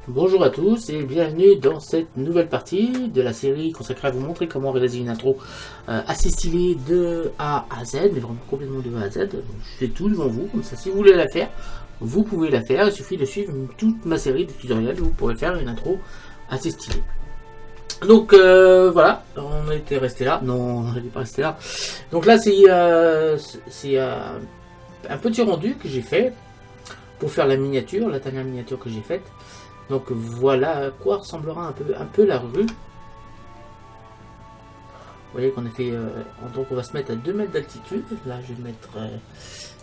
Bonjour à tous et bienvenue dans cette nouvelle partie de la série consacrée à vous montrer comment réaliser une intro assez stylée de A à Z, mais vraiment complètement de A à Z. Je fais tout devant vous, comme ça si vous voulez la faire, vous pouvez la faire, il suffit de suivre toute ma série de tutoriels, vous pourrez faire une intro assez stylée. Donc voilà, on était resté là, non on n'était pas resté là. Donc là c'est un petit rendu que j'ai fait pour faire la miniature, la dernière miniature que j'ai faite. Donc voilà à quoi ressemblera un peu la rue. Vous voyez qu'on a fait... donc on va se mettre à 2 mètres d'altitude. Là je vais mettre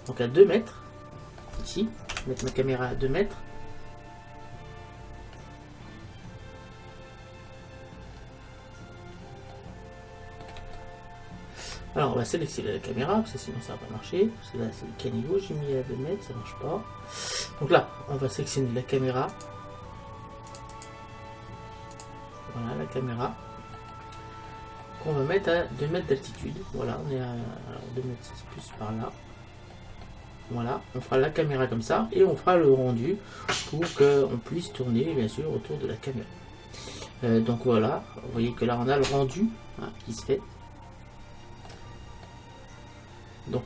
donc à 2 mètres. Ici. Je vais mettre ma caméra à 2 mètres. Alors on va sélectionner la caméra, parce que sinon ça va pas marcher. Parce que là c'est le caniveau, j'ai mis à 2 mètres, ça marche pas. Donc là, on va sélectionner la caméra. Voilà la caméra qu'on va mettre à 2 mètres d'altitude. Voilà, on est à 2 mètres plus par là. Voilà, on fera la caméra comme ça et on fera le rendu pour qu'on puisse tourner bien sûr autour de la caméra. Donc voilà, vous voyez que là on a le rendu qui se fait. Donc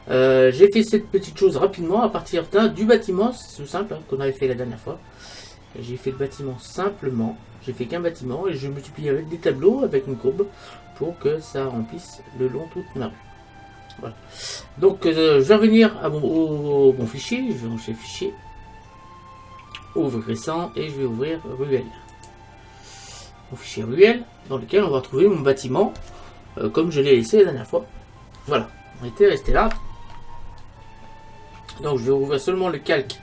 j'ai fait cette petite chose rapidement à partir du bâtiment, c'est tout simple qu'on avait fait la dernière fois. J'ai fait le bâtiment simplement, j'ai fait qu'un bâtiment et je multiplie avec des tableaux avec une courbe pour que ça remplisse le long toute ma rue. Voilà. Donc je vais revenir à au bon fichier, je vais ranger fichier, ouvre récent et je vais ouvrir ruelle. Mon fichier ruelle dans lequel on va retrouver mon bâtiment comme je l'ai laissé la dernière fois. Voilà, on était resté là. Donc je vais ouvrir seulement le calque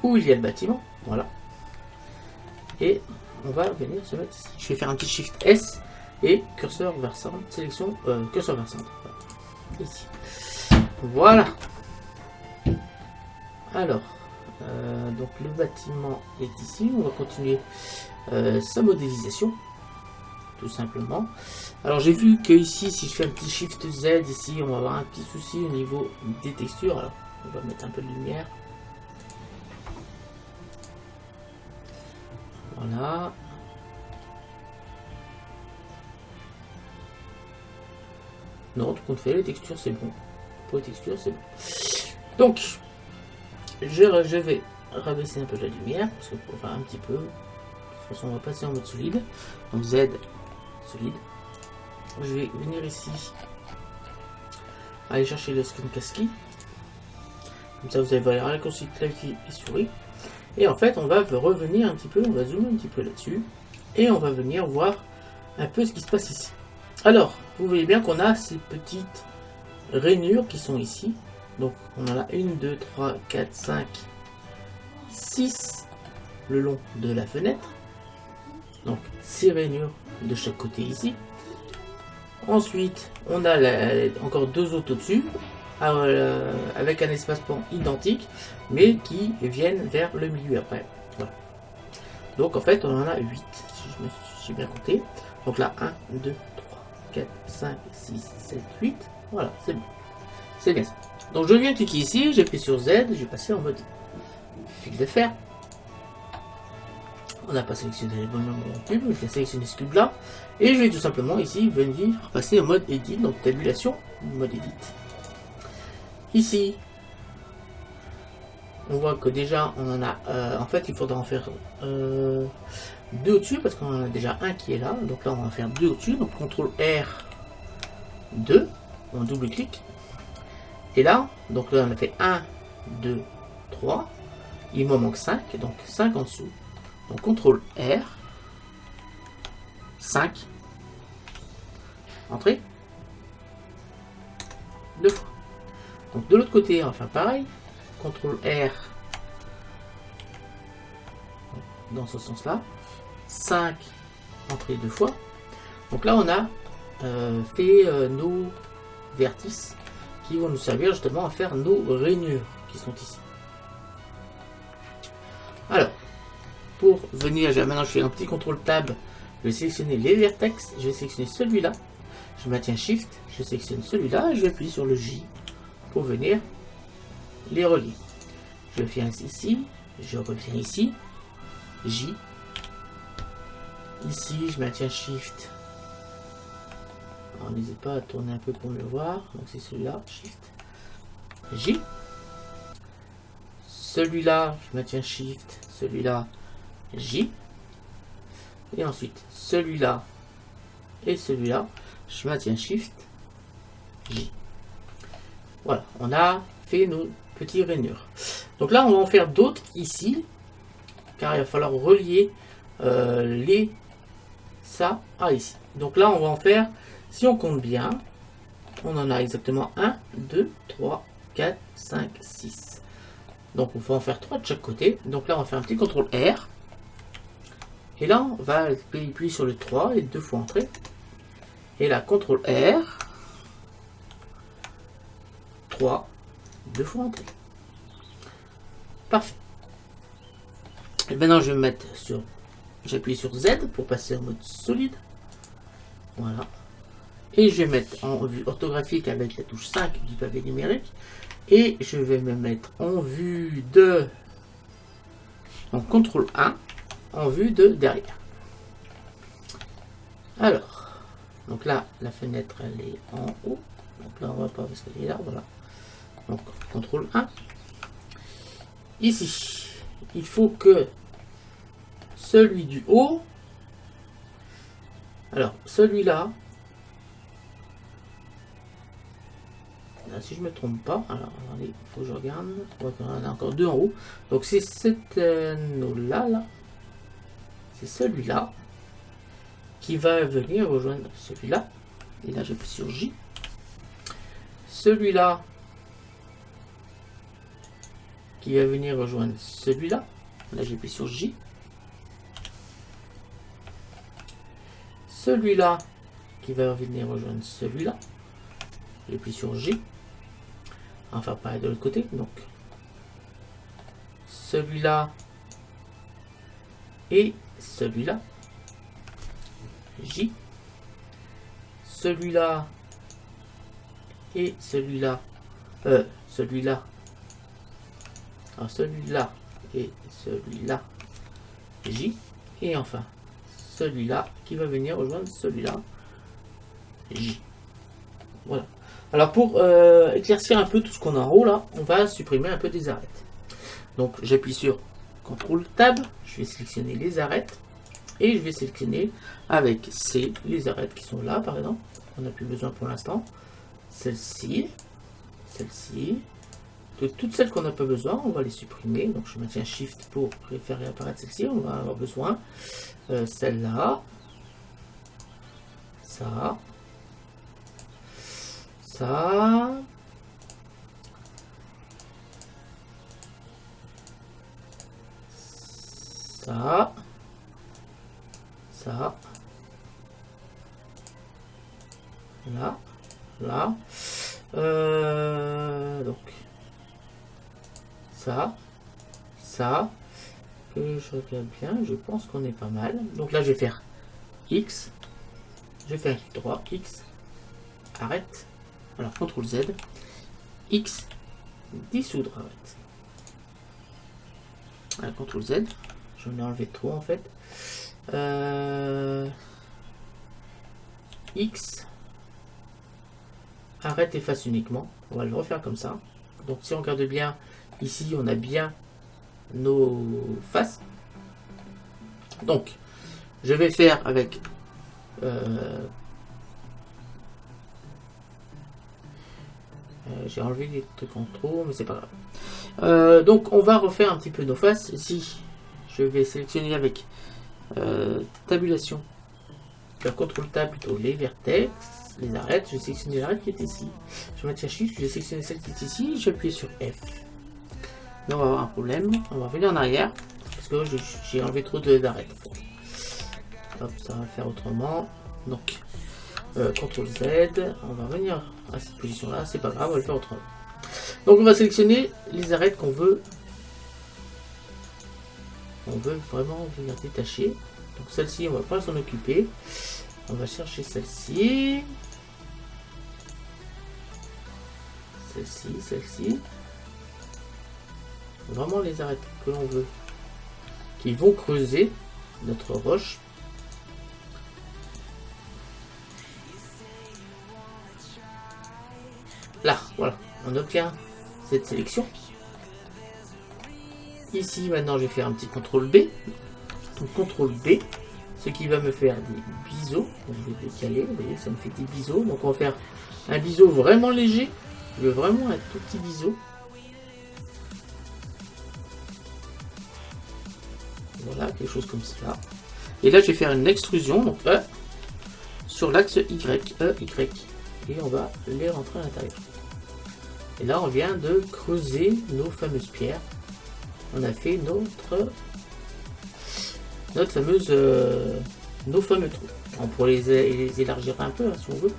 où il y a le bâtiment. Voilà. Et on va venir se mettre ici. Je vais faire un petit shift S et curseur vers centre, sélection curseur vers centre. Ici. Voilà. Alors, donc le bâtiment est ici. On va continuer sa modélisation, tout simplement. Alors j'ai vu que ici, si je fais un petit shift Z ici, on va avoir un petit souci au niveau des textures. Alors, on va mettre un peu de lumière. Voilà. Non, tout compte fait, les textures c'est bon. Pour les textures c'est bon. Donc, je vais rabaisser un peu la lumière, parce que enfin un petit peu. De toute façon, on va passer en mode solide. Donc Z, solide. Je vais venir ici, aller chercher le screencast-key. Comme ça, vous allez voir les raccourcis clavier et souris. Et en fait, on va revenir un petit peu, on va zoomer un petit peu là-dessus. Et on va venir voir un peu ce qui se passe ici. Alors, vous voyez bien qu'on a ces petites rainures qui sont ici. Donc, on en a 1, 2, 3, 4, 5, 6 le long de la fenêtre. Donc, 6 rainures de chaque côté ici. Ensuite, on a encore 2 autres au-dessus. Avec un espacement identique, mais qui viennent vers le milieu après. Voilà. Donc en fait, on en a 8, si j'ai bien compté. Donc là, 1, 2, 3, 4, 5, 6, 7, 8. Voilà, c'est bon. C'est bien ça. Donc je viens cliquer ici, j'appuie sur Z, je vais passer en mode fil de fer. On n'a pas sélectionné les bons cubes, je vais sélectionner ce cube là. Et je vais tout simplement ici venir passer en mode edit, donc tabulation, mode edit. Ici, on voit que déjà on en a, en fait il faudra en faire 2 au-dessus parce qu'on en a déjà un qui est là, donc là on va en faire 2 au-dessus, donc CTRL R 2, on double-clique, et là, donc là on a fait 1, 2, 3, il me manque 5, donc 5 en dessous, donc CTRL R, 5, entrée, 2 fois. Donc de l'autre côté, on va faire pareil. CTRL R dans ce sens-là. 5 entrées 2 fois. Donc là, on a fait nos vertices qui vont nous servir justement à faire nos rainures qui sont ici. Alors, pour venir, maintenant je fais un petit CTRL Tab. Je vais sélectionner les vertex. Je vais sélectionner celui-là. Je maintiens Shift. Je sélectionne celui-là. Et je vais appuyer sur le J pour venir les relier. Je viens ici, je reviens ici, J. Ici, je maintiens Shift. Alors, n'hésitez pas à tourner un peu pour le voir. Donc, c'est celui-là, Shift. J. Celui-là, je maintiens Shift. Celui-là, J. Et ensuite, celui-là et celui-là, je maintiens Shift, J. Voilà, on a fait nos petits rainures. Donc là, on va en faire d'autres ici, car il va falloir relier ça à ici. Donc là, on va en faire, si on compte bien, on en a exactement 1, 2, 3, 4, 5, 6. Donc on va en faire 3 de chaque côté. Donc là, on va faire un petit CTRL R. Et là, on va appuyer sur le 3 et 2 fois entrer. Et là, CTRL R. 3, 2 fois entrer. Parfait. Et maintenant, je vais me mettre sur... J'appuie sur Z pour passer en mode solide. Voilà. Et je vais mettre en vue orthographique avec la touche 5 du pavé numérique. Et je vais me mettre en vue de... En CTRL 1. En vue de derrière. Alors, donc là, la fenêtre, elle est en haut. Donc là, on va pas parce qu'elle est là, voilà. Donc, CTRL 1. Ici, il faut que celui du haut, alors, celui-là, si je me trompe pas, alors, attendez, il faut que je regarde. On en a encore 2 en haut. Donc, c'est cet anneau-là, là. C'est celui-là qui va venir rejoindre celui-là. Et là, j'appuie sur J. Celui-là qui va venir rejoindre celui-là. Là, j'appuie sur J. Celui-là qui va venir rejoindre celui-là. J'appuie sur J. Enfin, pareil de l'autre côté. Donc, celui-là et celui-là, J, celui-là et celui-là, celui-là, alors celui-là et celui-là, J, et enfin celui-là qui va venir rejoindre celui-là, J. Voilà. Alors pour éclaircir un peu tout ce qu'on a en haut là, on va supprimer un peu des arêtes. Donc j'appuie sur CTRL Tab, je vais sélectionner les arêtes et je vais sélectionner avec C les arêtes qui sont là par exemple. On n'a plus besoin pour l'instant. Celle-ci, celle-ci, de toutes celles qu'on n'a pas besoin, on va les supprimer. Donc je maintiens Shift pour faire réapparaître celle-ci, on va avoir besoin. Celle-là, ça, ça. Ça, ça, là, là, donc, ça, que je regarde bien, je pense qu'on est pas mal. Donc là, je vais faire X, je vais faire clic droit, X, arrête, alors CTRL Z, X, dissoudre, arrête. Alors, CTRL Z. J'en ai enlevé trop en fait. X. Arrête, efface uniquement. On va le refaire comme ça. Donc si on regarde bien, ici on a bien nos faces. Donc, je vais faire avec... j'ai enlevé des trucs en trop, mais c'est pas grave. Donc on va refaire un petit peu nos faces. Ici, je vais sélectionner avec tabulation. Faire CTRL Tab plutôt les vertex, les arêtes. Je vais sélectionner l'arête qui est ici. Je maintiens Shift, je vais sélectionner celle qui est ici. J'appuie sur F. Là, on va avoir un problème. On va revenir en arrière parce que j'ai enlevé trop d'arêtes. Hop, ça va faire autrement. Donc, CTRL Z. On va revenir à cette position-là. C'est pas grave, on va le faire autrement. Donc, on va sélectionner les arêtes qu'on veut. On veut vraiment venir détacher. Donc celle-ci, on va pas s'en occuper. On va chercher celle-ci. Celle-ci, celle-ci. Vraiment les arêtes que l'on veut qui vont creuser notre roche. Là, voilà, on obtient cette sélection. Ici, maintenant, je vais faire un petit CTRL B. Donc, CTRL B, ce qui va me faire des biseaux. Donc, je vais décaler, vous voyez, ça me fait des biseaux. Donc, on va faire un biseau vraiment léger. Je veux vraiment un tout petit biseau. Voilà, quelque chose comme ça. Et là, je vais faire une extrusion, donc sur l'axe Y, Y. Et on va les rentrer à l'intérieur. Et là, on vient de creuser nos fameuses pierres. On a fait notre fameuse, nos fameux trous. On pourrait les élargir un peu, hein, si on veut.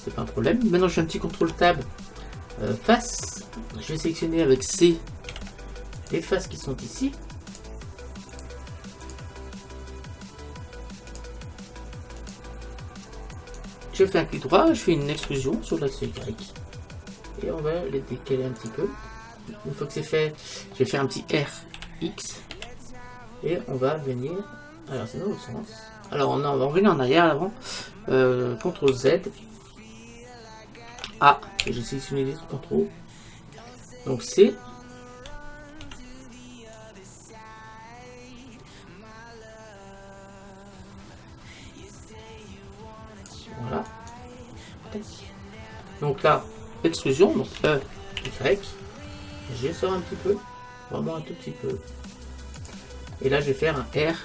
C'est pas un problème. Maintenant, je fais un petit contrôle tab face. Je vais sélectionner avec C les faces qui sont ici. Je fais un clic droit, je fais une extrusion sur l'axe Y. Et on va les décaler un petit peu. Une fois que c'est fait, je vais faire un petit RX. Et on va venir. Alors, c'est dans l'autre sens. Alors, on va revenir en arrière avant. CTRL Z. A. Et j'ai sélectionné les contrôles. Donc, C. Voilà. Donc là, extrusion, donc Y, je sors un petit peu, vraiment un tout petit peu. Et là, je vais faire un R,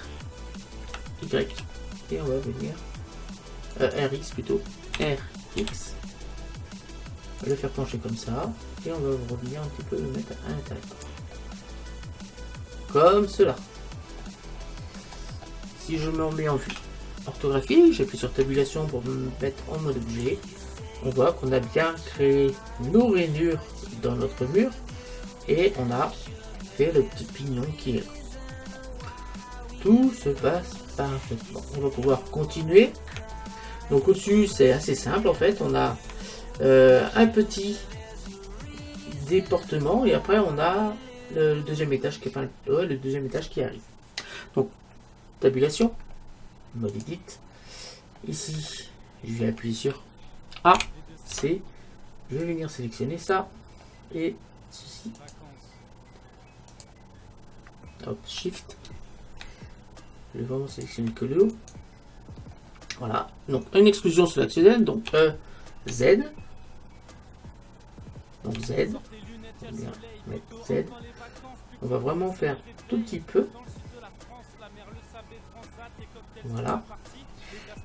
Y, et on va venir, RX plutôt, RX. On va le faire pencher comme ça, et on va revenir un petit peu le mettre à l'intérieur. Comme cela. Si je me remets en vue orthographique, j'appuie sur tabulation pour me mettre en mode objet. On voit qu'on a bien créé nos rainures dans notre mur et on a fait le petit pignon qui est là. Tout se passe parfaitement. On va pouvoir continuer. Donc au-dessus, c'est assez simple en fait. On a un petit déportement et après on a le deuxième étage qui est le deuxième étage qui arrive. Donc tabulation, mode edit. Ici, je vais appuyer sur A, C. Je vais venir sélectionner ça et ceci. Hop, Shift. Je vais vraiment sélectionner que le haut. Voilà. Donc une exclusion sur l'axe Z. Donc Z. Donc Z. On va bien mettre Z. On va vraiment faire tout petit peu. Voilà.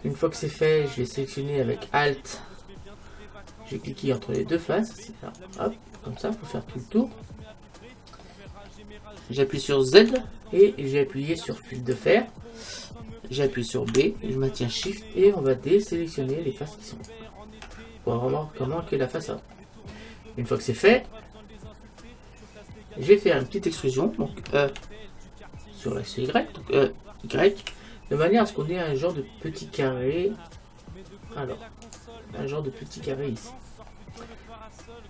Une fois que c'est fait, je vais sélectionner avec Alt. Je vais cliquer entre les deux faces. Hop, comme ça pour faire tout le tour. J'appuie sur Z et j'ai appuyé sur fil de fer. J'appuie sur B, je maintiens Shift et on va désélectionner les faces qui sont. Pour voir comment que la face a. Une fois que c'est fait, je vais faire une petite extrusion. Donc sur l'axe Y, donc Y, de manière à ce qu'on ait un genre de petit carré. Alors, un genre de petit carré ici.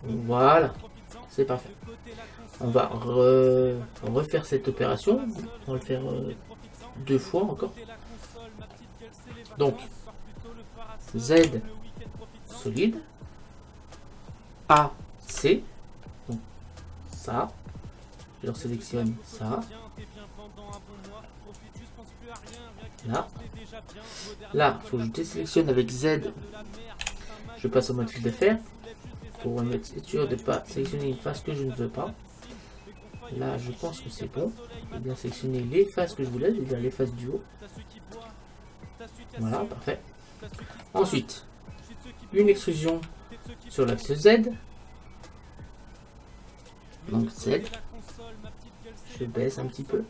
Voilà, c'est parfait. On va refaire cette opération. On va le faire deux fois encore. Donc, Z solide, A, C, donc ça, je leur sélectionne ça, là, il faut que je désélectionne avec Z, je passe au mode fil de fer, pour être sûr de ne pas sélectionner une face que je ne veux pas. Là, je pense que c'est bon. Je vais bien sélectionner les faces que je voulais, c'est-à-dire les faces du haut. Voilà, parfait. Ensuite, une extrusion sur l'axe Z. Donc Z. Je baisse un petit peu.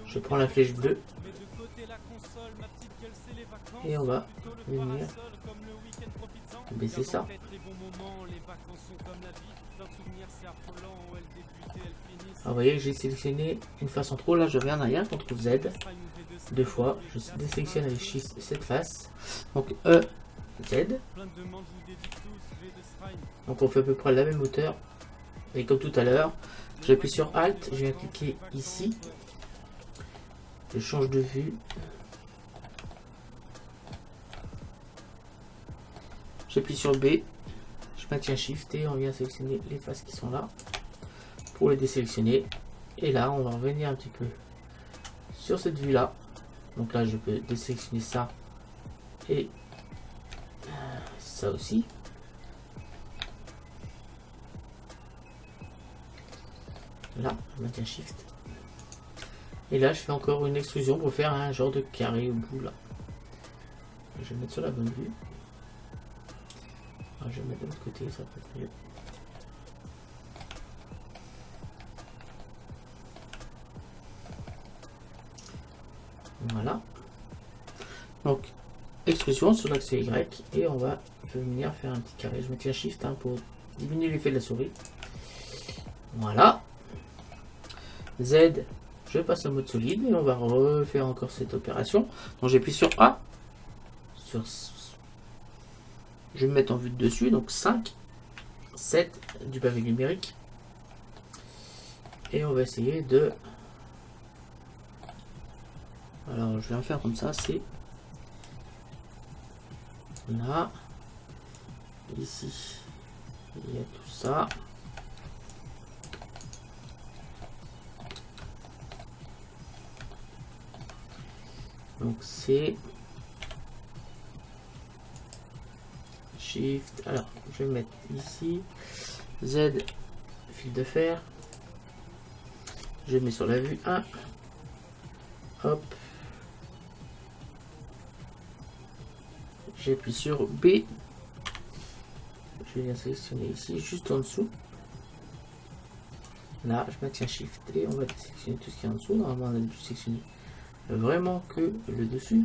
Je prends la flèche bleue. Et on va venir baisser ça. Alors, vous voyez, j'ai sélectionné une face en trop. Là, je reviens en arrière, CTRL Z. Deux fois. Je désélectionne avec Shift cette face. Donc, Z. Donc on fait à peu près la même hauteur. Et comme tout à l'heure, j'appuie sur Alt, je viens cliquer ici. Je change de vue. J'appuie sur B. Je maintiens Shift et on vient sélectionner les faces qui sont là. Pour les désélectionner. Et là, on va revenir un petit peu sur cette vue là. Donc là, je peux désélectionner ça et ça aussi. Là, je maintiens Shift. Et là, je fais encore une extrusion pour faire un genre de carré au bout là. Je vais mettre sur la bonne vue. Alors, je vais mettre de l'autre côté, ça peut être mieux. Voilà. Donc, extrusion sur l'axe Y et on va venir faire un petit carré. Je maintiens Shift pour diminuer l'effet de la souris. Voilà. Z, je passe en mode solide et on va refaire encore cette opération. Donc j'appuie sur A. Je vais me mettre en vue de dessus. Donc 5, 7 du pavé numérique. Et on va essayer de... Alors je vais en faire comme ça. C'est là. Ici. Il y a tout ça. Donc c'est Shift. Alors je vais mettre ici Z, fil de fer. Je mets sur la vue 1. Hop. J'appuie sur B. Je viens sélectionner ici juste en dessous. Là je maintiens Shift et on va sélectionner tout ce qui est en dessous. Normalement on a dû sélectionner vraiment que le dessus.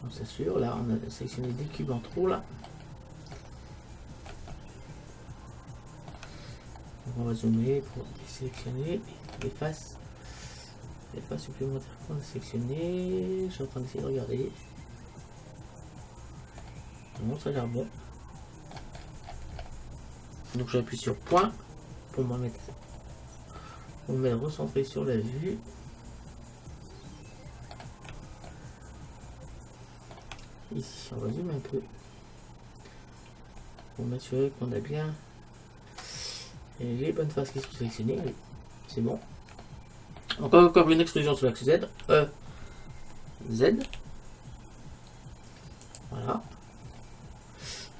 On s'assure, là on a sélectionné des cubes en trop là. Donc, on va zoomer pour sélectionner les faces supplémentaires qu'on a sélectionnées. Je suis en train d'essayer de regarder. Bon, ça a l'air bon. Donc j'appuie sur point pour me mettre recentré sur la vue. Ici, on va zoomer un peu pour m'assurer qu'on a bien les bonnes faces qui sont sélectionnées. C'est bon. Encore une extrusion sur l'axe Z. Z. Voilà.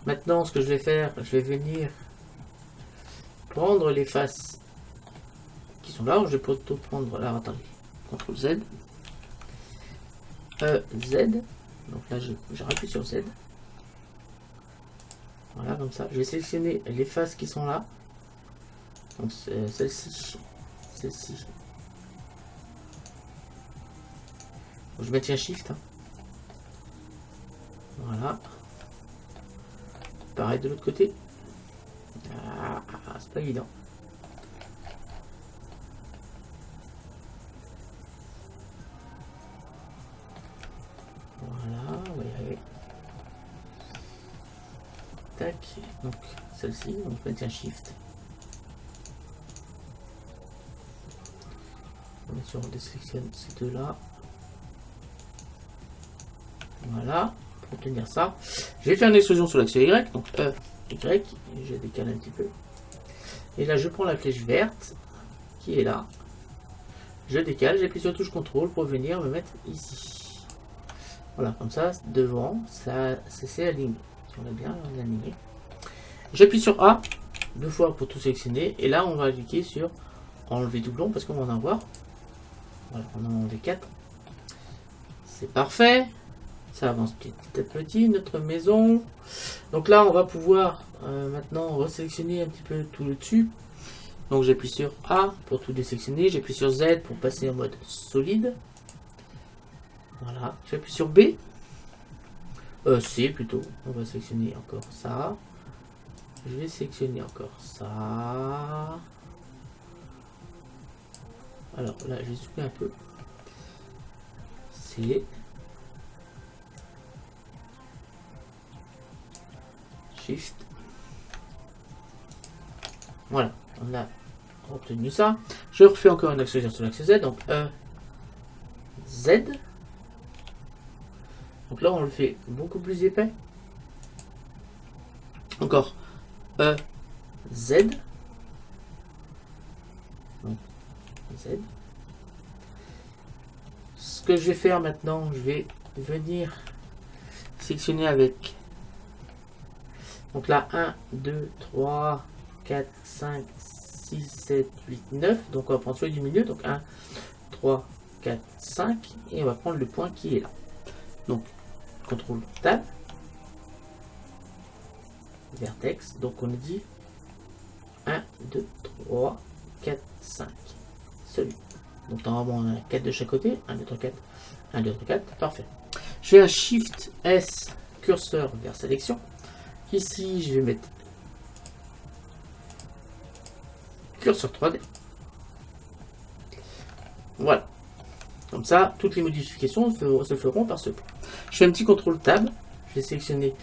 Maintenant, ce que je vais faire, je vais venir prendre les faces qui sont là. Je vais plutôt prendre là. Attendez. CTRL Z. Z. Donc là, je rappuie sur Z. Voilà, comme ça. Je vais sélectionner les faces qui sont là. Donc celle-ci. Celle-ci. Je maintiens Shift. Voilà. Pareil de l'autre côté. Ah, c'est pas évident. Voilà, on va y arriver. Tac. Donc celle-ci, on maintient Shift. Bien sûr, on désélectionne ces deux-là. Voilà, pour obtenir ça. Je vais faire une extrusion sur l'axe Y, donc E, Y, et je décale un petit peu. Et là, je prends la flèche verte qui est là. Je décale, j'appuie sur touche CTRL pour venir me mettre ici. Voilà, comme ça, devant, ça c'est aligné. Si on a bien aligné. J'appuie sur A, 2 fois pour tout sélectionner. Et là, on va cliquer sur enlever doublon parce qu'on va en avoir. Voilà, on en a enlevé 4. C'est parfait. Ça avance petit à petit, notre maison. Donc là, on va pouvoir maintenant resélectionner un petit peu tout le dessus. Donc j'appuie sur A pour tout désélectionner. J'appuie sur Z pour passer en mode solide. Voilà. J'appuie sur B. C plutôt. On va sélectionner encore ça. Je vais sélectionner encore ça. Alors là, je vais zoomer un peu. C. Shift. Voilà, on a obtenu ça. Je refais encore une action sur l'axe Z, donc E, Z. Donc là, on le fait beaucoup plus épais. Encore E, Z. Donc, Z. Ce que je vais faire maintenant, je vais venir sélectionner avec. Donc là, 1, 2, 3, 4, 5, 6, 7, 8, 9. Donc on va prendre celui du milieu. Donc 1, 3, 4, 5. Et on va prendre le point qui est là. Donc, CTRL Tab. Vertex. Donc on a dit 1, 2, 3, 4, 5. Celui. Donc normalement on a 4 de chaque côté. 1, 2, 3, 4. 1, 2, 3, 4. Parfait. Je fais un Shift S curseur vers sélection. Ici je vais mettre curseur 3D. Voilà. Comme ça, toutes les modifications se feront par ce point. Je fais un petit CTRL Tab. Je vais sélectionner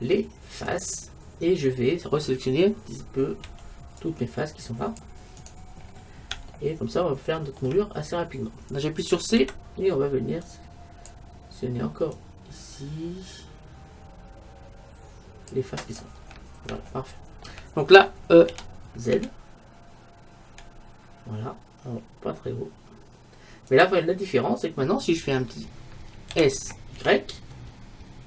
les faces. Et je vais resélectionner un petit peu toutes mes faces qui sont là. Et comme ça, on va faire notre moulure assez rapidement. Là, j'appuie sur C et on va venir sélectionner encore ici les faces qui sont. Voilà, parfait. Donc là, E, Z. Voilà, pas très haut. Mais là, la différence, c'est que maintenant, si je fais un petit S, Y,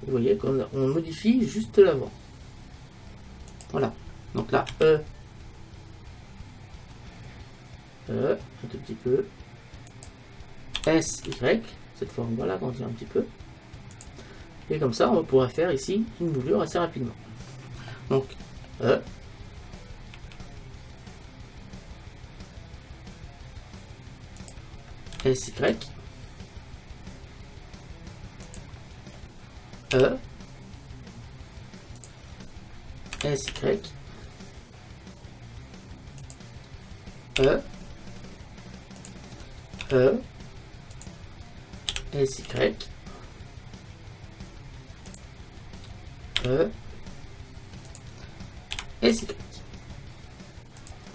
vous voyez qu'on modifie juste l'avant. Voilà. Donc là, un tout petit peu. S, Y. Cette fois, on va l'agrandir un petit peu. Et comme ça, on pourra faire ici une moulure assez rapidement. Donc, S, Y. S, Y. S, Y. S, Y.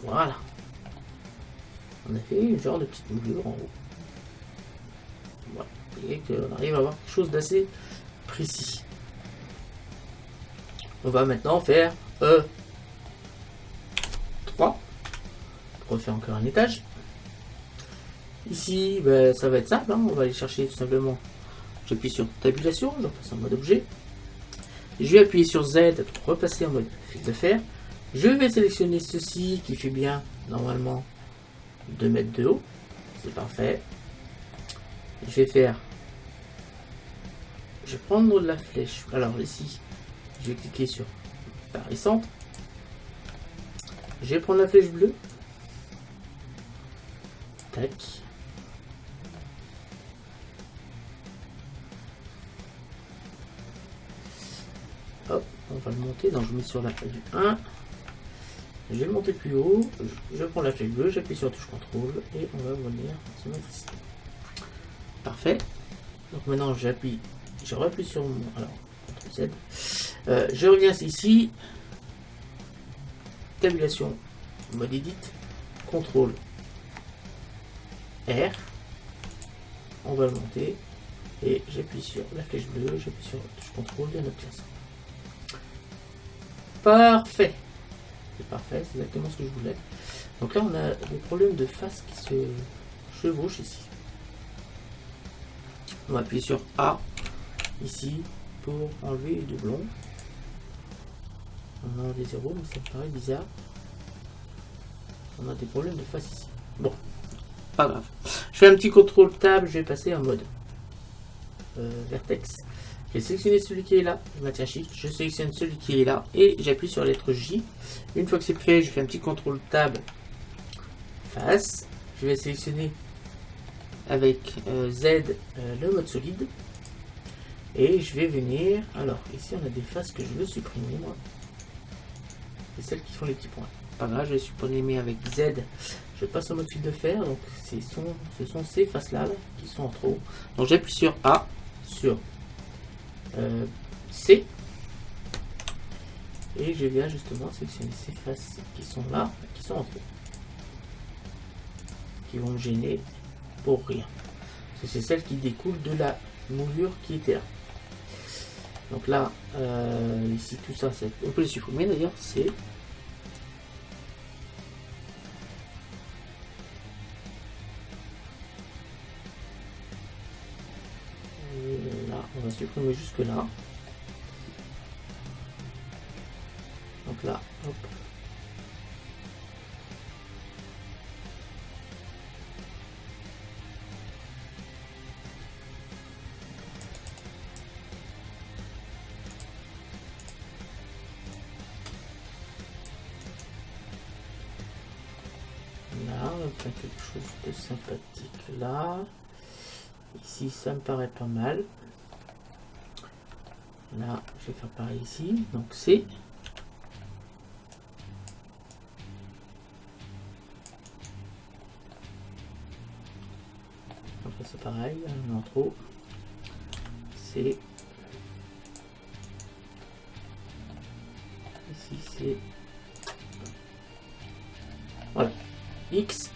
Voilà. On a fait une genre de petite moulure en haut. Voilà. Vous voyez qu'on arrive à avoir quelque chose d'assez précis. On va maintenant faire E3. Pour refaire encore un étage. Ici, ben, ça va être simple. Hein. On va aller chercher tout simplement. J'appuie sur tabulation. Je repasse en mode objet. Je vais appuyer sur Z pour repasser en mode fil de fer. Je vais sélectionner ceci qui fait bien normalement 2 mètres de haut. C'est parfait. Je vais faire. Je vais prendre la flèche. Alors ici, je vais cliquer sur Paris Centre. Je vais prendre la flèche bleue. Tac. Hop, on va le monter. Donc je mets sur la flèche du 1. Je vais le monter plus haut. Je prends la flèche bleue, j'appuie sur la touche CTRL et on va venir se mettre ici. Parfait. Donc maintenant j'appuie. Je rappuie sur mon. Alors, CTRL Z. Je reviens ici. Tabulation, mode edit, CTRL R. On va le monter. Et j'appuie sur la flèche bleue, j'appuie sur la touche CTRL et on obtient ça. Parfait. C'est parfait, c'est exactement ce que je voulais. Donc là, on a des problèmes de face qui se chevauchent ici. On va appuyer sur A ici pour enlever les doublons. On a enlevé 0, mais ça me paraît bizarre. On a des problèmes de face ici. Bon, pas grave. Je fais un petit contrôle table, je vais passer en mode vertex. Je vais sélectionner celui qui est là, je maintiens Shift, je sélectionne celui qui est là et j'appuie sur la lettre J. Une fois que c'est fait, je fais un petit contrôle Tab face. Je vais sélectionner avec Z le mode solide et je vais venir. Alors ici on a des faces que je veux supprimer moi. C'est celles qui font les petits points. Pas grave, je vais supprimer avec Z. Je passe en mode fil de fer, donc ce sont ces faces là qui sont en trop. Donc j'appuie sur A, sur C Et je viens justement sélectionner ces faces qui sont là, qui sont en trop, qui vont me gêner pour rien. Parce que c'est celle qui découle de la moulure qui était là. Donc là, ici tout ça, on peut les supprimer d'ailleurs, c'est... Là, on va supprimer jusque là. Donc là, hop. Là, on a quelque chose de sympathique là. Ici, ça me paraît pas mal. Là, je vais faire pareil ici. Donc c'est... Donc là, c'est pareil, on en trop. C'est... Ici, c'est... Voilà. X.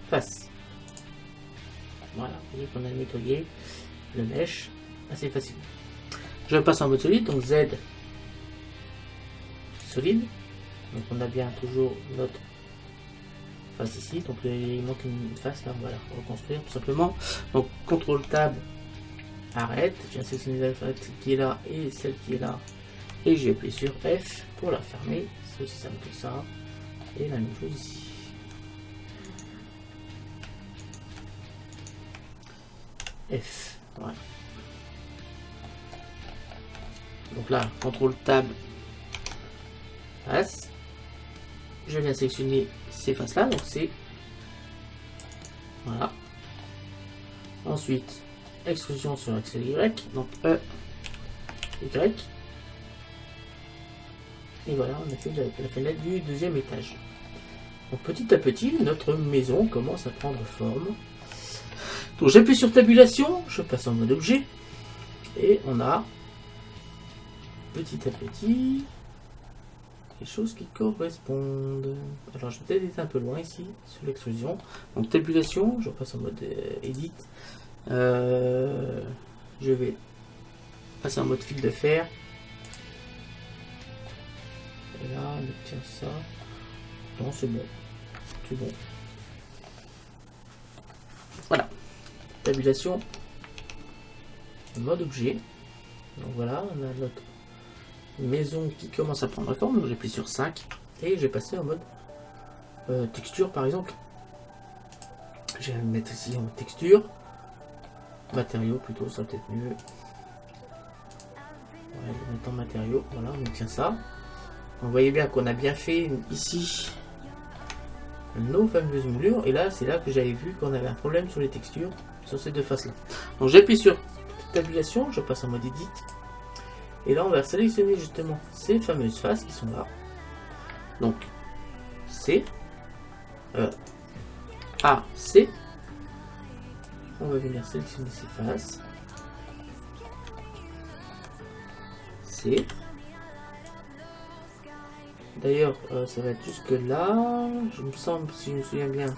Face. Voilà, vous voyez qu'on a nettoyé le mesh assez facilement. Je passe en mode solide, donc Z solide. Donc on a bien toujours notre face ici. Donc il manque une face là, on va la reconstruire tout simplement. Donc CTRL Tab, arrête. J'ai sélectionné la face qui est là et celle qui est là. Et j'ai appuyé sur F pour la fermer. C'est aussi simple que ça. Et la même chose ici. F, voilà. Donc là, CTRL Tab, face. Je viens sélectionner ces faces là, donc c'est... Voilà. Ensuite, extrusion sur l'axe Y, donc E, Y. Et voilà, on a fait la fenêtre du deuxième étage. Donc petit à petit, notre maison commence à prendre forme. Donc j'appuie sur tabulation, je passe en mode objet, et on a petit à petit les choses qui correspondent. Alors je vais peut-être être un peu loin ici sur l'extrusion. Donc tabulation, je passe en mode edit. Je vais passer en mode fil de fer. Et là on obtient ça. Non, c'est bon. C'est bon. Voilà. Tabulation. Mode objet. Donc voilà, on a notre maison qui commence à prendre forme. Donc j'appuie sur 5 et je vais passer en mode texture par exemple. Je vais me mettre ici en texture. Matériaux plutôt, ça peut-être mieux. Ouais, je vais mettre en matériaux. Voilà, on obtient ça. Vous voyez bien qu'on a bien fait ici nos fameuses moulures. Et là, c'est là que j'avais vu qu'on avait un problème sur les textures, sur ces deux faces-là. Donc j'appuie sur tabulation, je passe en mode edit. Et là, on va sélectionner justement ces fameuses faces qui sont là. Donc, C, A, C. On va venir sélectionner ces faces. C. D'ailleurs, ça va être jusque là. Je me semble, si je me souviens bien,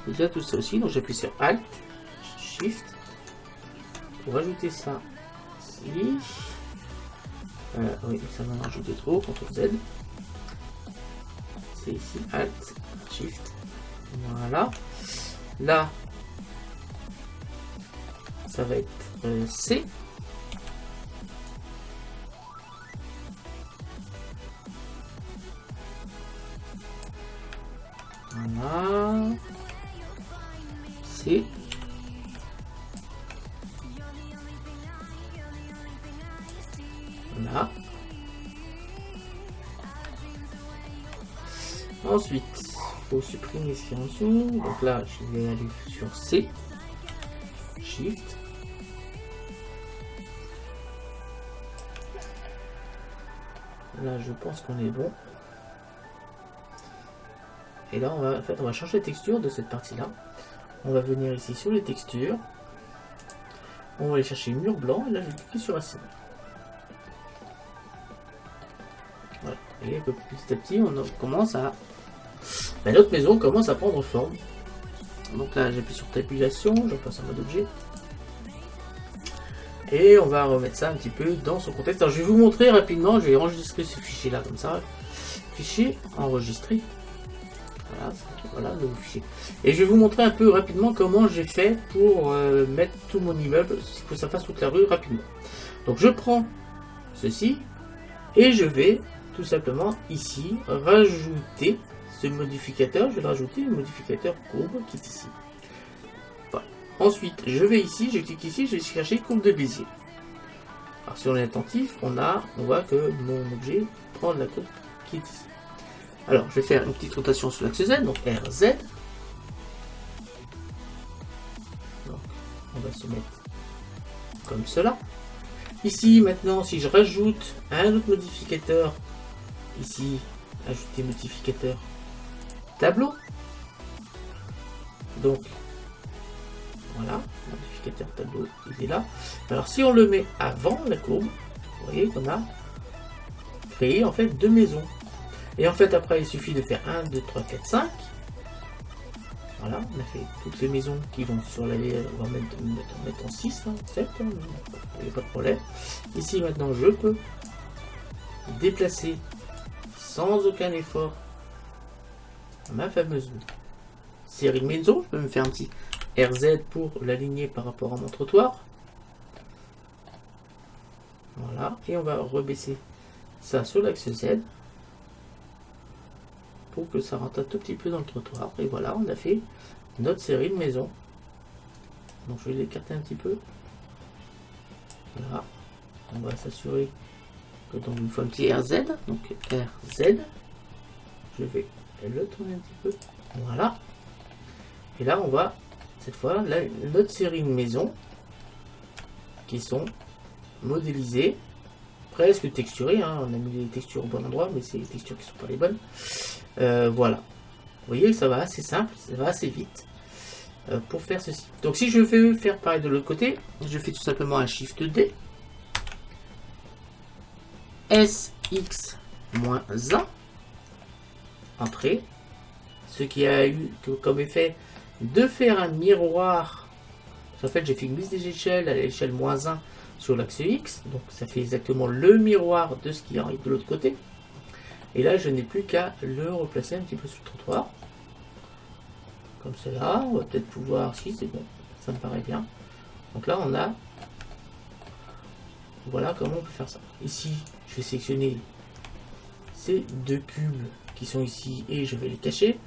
il y a tout ça aussi. Donc j'appuie sur Alt, Shift pour ajouter ça ici. Oui, ça m'en a rajouté trop. CTRL Z. C'est ici Alt, Shift. Voilà. Là, ça va être C. Voilà. C. Voilà. Ensuite, il faut supprimer ici en dessous. Donc là, je vais aller sur C. Shift. Là, je pense qu'on est bon. Et là, en fait, on va changer la texture de cette partie-là. On va venir ici sur les textures. On va aller chercher mur blanc. Et là, je vais cliquer sur Racine. Et petit à petit, commence à... notre maison commence à prendre forme. Donc là, j'appuie sur tabulation, je passe en mode objet. Et on va remettre ça un petit peu dans son contexte. Alors je vais vous montrer rapidement, je vais enregistrer ce fichier là comme ça. Fichier enregistré. Voilà, le fichier. Et je vais vous montrer un peu rapidement comment j'ai fait pour mettre tout mon immeuble, il faut que ça fasse toute la rue rapidement. Donc je prends ceci et je vais tout simplement ici rajouter ce modificateur. Je vais rajouter le modificateur courbe qui est ici. Voilà. Ensuite, je vais ici, je clique ici, je vais chercher courbe de Bézier. Alors si on est attentif, on voit que mon objet prend la courbe qui est ici. Alors je vais faire une petite rotation sur l'axe Z, donc RZ. Donc on va se mettre comme cela. Ici maintenant, si je rajoute un autre modificateur, ici, ajouter modificateur tableau. Donc voilà, modificateur tableau, il est là. Alors si on le met avant la courbe, vous voyez qu'on a créé en fait deux maisons. Et en fait après il suffit de faire 1, 2, 3, 4, 5. Voilà, on a fait toutes les maisons qui vont sur l'allée, on va mettre en 6, hein, 7, hein, il n'y a pas de problème. Ici maintenant je peux déplacer sans aucun effort ma fameuse série de maisons. Je peux me faire un petit RZ pour l'aligner par rapport à mon trottoir. Voilà, et on va rebaisser ça sur l'axe Z pour que ça rentre un tout petit peu dans le trottoir. Et voilà, on a fait notre série de maisons. Donc je vais l'écarter un petit peu. Voilà, on va s'assurer que donc il faut un petit RZ. Donc RZ, je vais le tourner un petit peu. Voilà. Et là on va cette fois notre série de maisons qui sont modélisées, presque texturées, hein. On a mis les textures au bon endroit, mais c'est les textures qui sont pas les bonnes. Voilà, vous voyez, ça va assez simple, ça va assez vite pour faire ceci. Donc si je veux faire pareil de l'autre côté, je fais tout simplement un Shift D, SX-1, entrée, ce qui a eu comme effet de faire un miroir. En fait, j'ai fait une mise des échelles à l'échelle -1 sur l'axe X, donc ça fait exactement le miroir de ce qui arrive de l'autre côté. Et là, je n'ai plus qu'à le replacer un petit peu sur le trottoir. Comme cela. On va peut-être pouvoir... Si, c'est bon. Ça me paraît bien. Donc là, on a... Voilà comment on peut faire ça. Ici, je vais sélectionner ces deux cubes qui sont ici et je vais les cacher.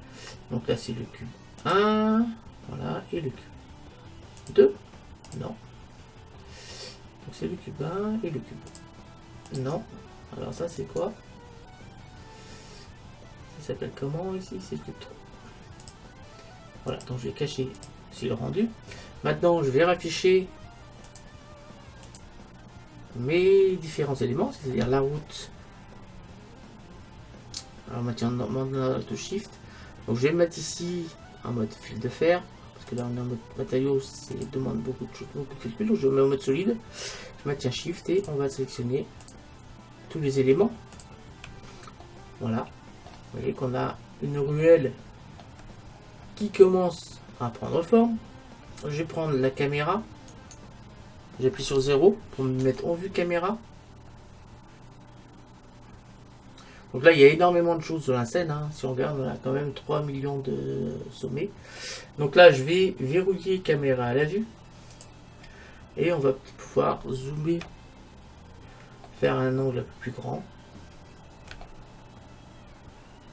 Donc là, c'est le cube 1. Voilà. Et le cube 2. Non. Donc c'est le cube 1 et le cube 2. Non. Alors ça, c'est quoi ? Ça s'appelle comment ici? C'est le cube 3. Voilà, donc je vais cacher ici le rendu. Maintenant, je vais rafficher mes différents éléments, c'est-à-dire la route. Alors, maintenant, on de Shift. Donc, je vais le mettre ici en mode fil de fer, parce que là, on est en mode matériaux, ça demande beaucoup de choses, beaucoup de calculs. Donc, je mets en mode solide. Je maintiens Shift et on va sélectionner tous les éléments. Voilà. Vous voyez qu'on a une ruelle qui commence à prendre forme. Je vais prendre la caméra. J'appuie sur 0 pour me mettre en vue caméra. Donc là, il y a énormément de choses sur la scène. Hein. Si on regarde, on a quand même 3 millions de sommets. Donc là, je vais verrouiller caméra à la vue. Et on va pouvoir zoomer, faire un angle un peu plus grand.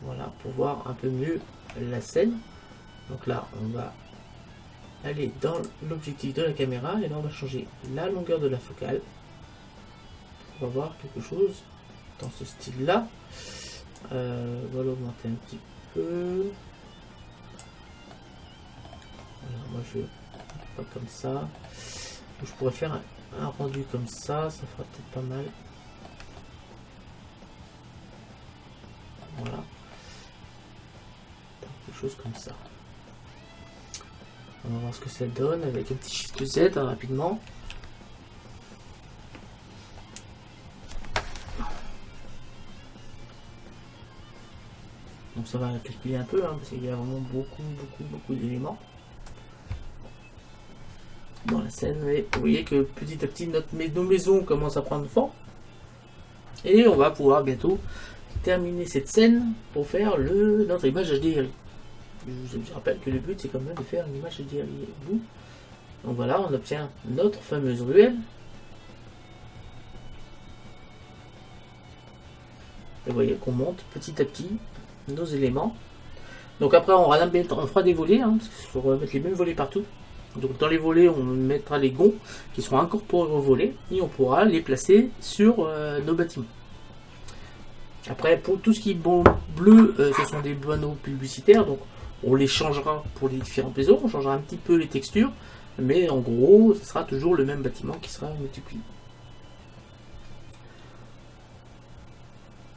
Voilà, pour voir un peu mieux la scène. Donc là, on va aller dans l'objectif de la caméra et là, on va changer la longueur de la focale. On va voir quelque chose dans ce style-là. On va l'augmenter un petit peu. Voilà, moi, je pas comme ça. Je pourrais faire un rendu comme ça fera peut-être pas mal. Voilà. Quelque chose comme ça. On va voir ce que ça donne avec un petit Shift Z hein, rapidement. Donc ça va calculer un peu, hein, parce qu'il y a vraiment beaucoup d'éléments dans la scène. Mais vous voyez que petit à petit, nos maisons commencent à prendre forme. Et on va pouvoir bientôt terminer cette scène pour faire notre image HDRI. Je vous rappelle que le but, c'est quand même de faire une image HDRI. Donc voilà, on obtient notre fameuse ruelle. Et vous voyez qu'on monte petit à petit nos éléments. Donc après, on fera des volets, hein, parce qu'il faut remettre les mêmes volets partout. Donc dans les volets, on mettra les gonds qui seront incorporés aux volets et on pourra les placer sur nos bâtiments. Après, pour tout ce qui est bon bleu, ce sont des panneaux publicitaires, donc on les changera pour les différentes maisons, on changera un petit peu les textures, mais en gros, ce sera toujours le même bâtiment qui sera multiplié.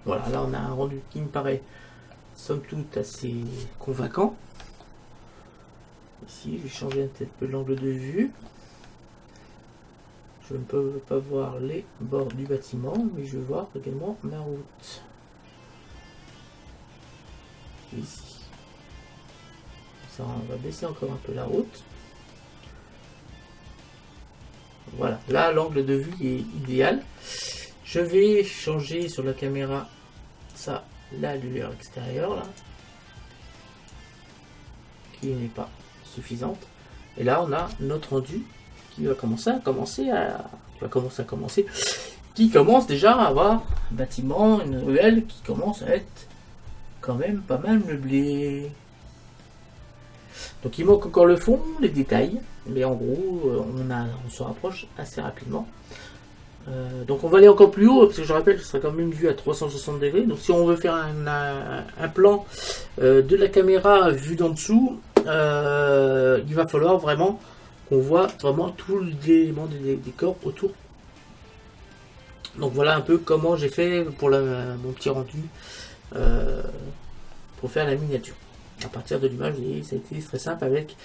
Voilà, là on a un rendu qui me paraît somme toute assez convaincant. Ici, je vais changer un petit peu l'angle de vue. Je ne peux pas voir les bords du bâtiment, mais je vais voir également ma route. Ici. Ça, on va baisser encore un peu la route. Voilà, là l'angle de vue est idéal. Je vais changer sur la caméra ça, la lueur extérieure là, qui n'est pas suffisante. Et là on a notre rendu qui commence déjà à avoir un bâtiment, une ruelle qui commence à être quand même pas mal meublé. Donc il manque encore le fond, les détails, mais en gros on se rapproche assez rapidement. Donc on va aller encore plus haut, parce que je rappelle que ce sera quand même une vue à 360 degrés. Donc si on veut faire un plan de la caméra vue d'en dessous, il va falloir vraiment qu'on voit vraiment tous les éléments des décors autour. Donc voilà un peu comment j'ai fait pour mon petit rendu pour faire la miniature. À partir de l'image, ça a été très simple avec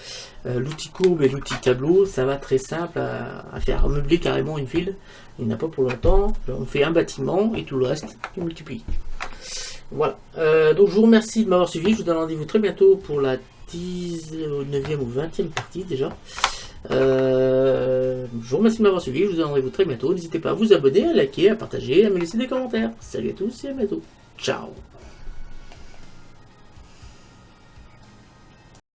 l'outil courbe et l'outil tableau. Ça va très simple à faire meubler carrément une ville. Il n'y en a pas pour longtemps. On fait un bâtiment et tout le reste est multiplié. Voilà. Donc je vous remercie de m'avoir suivi. Je vous donne rendez-vous très bientôt pour la 19e ou 20e partie déjà. Je vous remercie de m'avoir suivi. Je vous donne rendez-vous très bientôt. N'hésitez pas à vous abonner, à liker, à partager, à me laisser des commentaires. Salut à tous et à bientôt. Ciao.